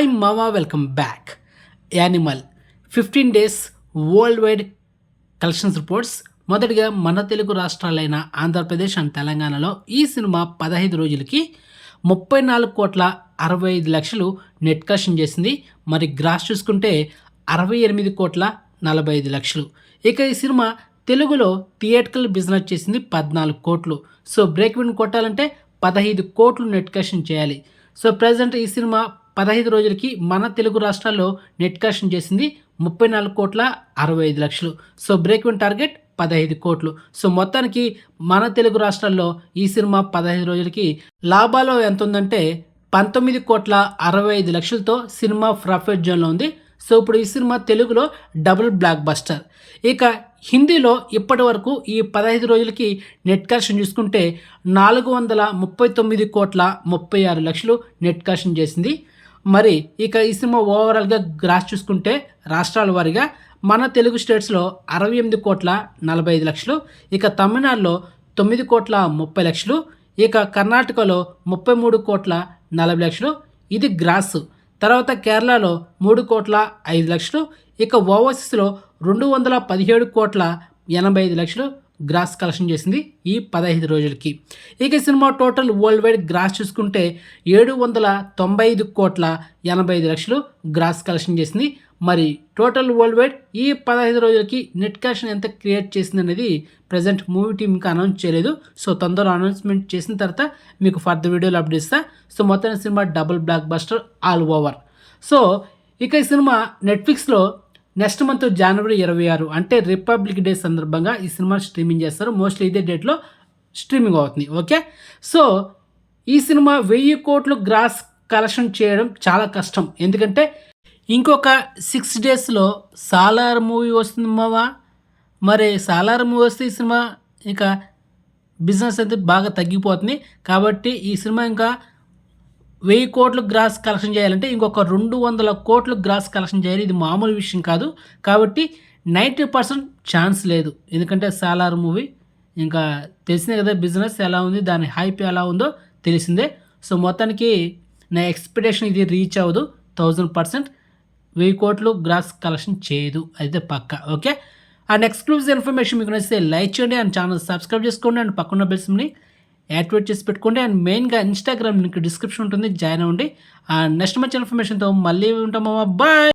Hi మామా, welcome back. Animal 15 days world wide collections reports. మొదటిగా మన తెలుగు రాష్ట్రాలైన ఆంధ్రప్రదేశ్ అండ్ తెలంగాణలో ఈ సినిమా 15 రోజులకి 34,65,00,000 నెట్ కలెక్షన్ చేసింది. మరి గ్రాస్ చూసుకుంటే 68,45,00,000. ఇక ఈ సినిమా తెలుగులో థియేట్రికల్ బిజినెస్ చేసింది 14 కోట్లు. సో బ్రేక్ ఈవెన్ కొట్టాలంటే 15 కోట్లు నెట్ కలెక్షన్ చేయాలి. సో ప్రజెంట్ ఈ సినిమా 15 రోజులకి మన తెలుగు రాష్ట్రాల్లో నెట్ కలెక్షన్ చేసింది 34,65,00,000. సో బ్రేక్ ఈవెన్ టార్గెట్ 15 కోట్లు. సో మొత్తానికి మన తెలుగు రాష్ట్రాల్లో ఈ సినిమా 15 రోజులకి లాభాలు ఎంత ఉందంటే 19,65,00,000తో సినిమా ప్రాఫిట్ జోన్లో ఉంది. సో ఇప్పుడు ఈ సినిమా తెలుగులో డబుల్ బ్లాక్ బస్టర్. ఇక హిందీలో ఇప్పటి వరకు ఈ 15 రోజులకి నెట్ కలెక్షన్ చూసుకుంటే 439,36,00,000 నెట్ కలెక్షన్ చేసింది. మరి ఇక ఈ సినిమా ఓవరాల్గా గ్రాస్ చూసుకుంటే రాష్ట్రాల వారీగా మన తెలుగు స్టేట్స్లో 68,45,00,000, ఇక తమిళనాడులో 9,30,00,000, ఇక కర్ణాటకలో 33,40,00,000. ఇది గ్రాస్. తర్వాత కేరళలో 3,05,00,000, ఇక ఓవర్సీస్లో 217,80,00,000 గ్రాస్ కలెక్షన్ చేసింది ఈ 15 రోజులకి. ఇక cinema total worldwide gross చూసుకుంటే 795,85,00,000 గ్రాస్ కలెక్షన్ చేసింది. మరి టోటల్ వరల్డ్ వైడ్ ఈ 15 రోజులకి నెట్ కలెక్షన్ ఎంత క్రియేట్ చేసింది అనేది ప్రజెంట్ మూవీ టీమ్ ఇంకా అనౌన్స్ చేయలేదు. సో తొందరలో అనౌన్స్మెంట్ చేసిన తర్వాత మీకు ఫర్దర్ వీడియోలు అప్డేట్ ఇస్తా. సో మొత్తం cinema double block buster all over. So ఇక ఈ సినిమా నెట్ఫ్లిక్స్లో నెక్స్ట్ మంత్ జనవరి 26 అంటే రిపబ్లిక్ డే సందర్భంగా ఈ సినిమా స్ట్రీమింగ్ చేస్తారు. మోస్ట్లీ ఇదే డేట్లో స్ట్రీమింగ్ అవుతుంది. ఓకే, సో ఈ సినిమా 1000 కోట్లు గ్రాస్ కలెక్షన్ చేయడం చాలా కష్టం. ఎందుకంటే ఇంకొక 6 డేస్లో సాలార్ మూవీ వస్తుంది మావా. మరి సాలార్ మూవీ వస్తే ఈ సినిమా ఇంకా బిజినెస్ అయితే బాగా తగ్గిపోతుంది. కాబట్టి ఈ సినిమా ఇంకా 1000 కోట్లు గ్రాస్ కలెక్షన్ చేయాలంటే ఇంకొక 200 కోట్లు గ్రాస్ కలెక్షన్ చేయాలి. ఇది మామూలు విషయం కాదు. కాబట్టి 90% ఛాన్స్ లేదు. ఎందుకంటే సాలార్ మూవీ ఇంకా తెలిసిందే కదా, బిజినెస్ ఎలా ఉంది, దాని హైప్ ఎలా ఉందో తెలిసిందే. సో మొత్తానికి నా ఎక్స్పెక్టేషన్ ఇది రీచ్ అవ్వదు. 1000% 1000 కోట్లు గ్రాస్ కలెక్షన్ చేయదు, అయితే పక్కా. ఓకే, అండ్ ఎక్స్క్లూజివ్ ఇన్ఫర్మేషన్ మీకు నచ్చితే లైక్ చేయండి అండ్ ఛానల్ సబ్స్క్రైబ్ చేసుకోండి అండ్ పక్కన బెల్స్ని యాక్టివేట్ చేసి పెట్టుకోండి. అండ్ మెయిన్గా ఇన్స్టాగ్రామ్ లింక్ డిస్క్రిప్షన్ ఉంటుంది, జాయిన్ అవ్వండి. అండ్ నెక్స్ట్ మంచి ఇన్ఫర్మేషన్తో మళ్ళీ ఉంటామా. బాయ్.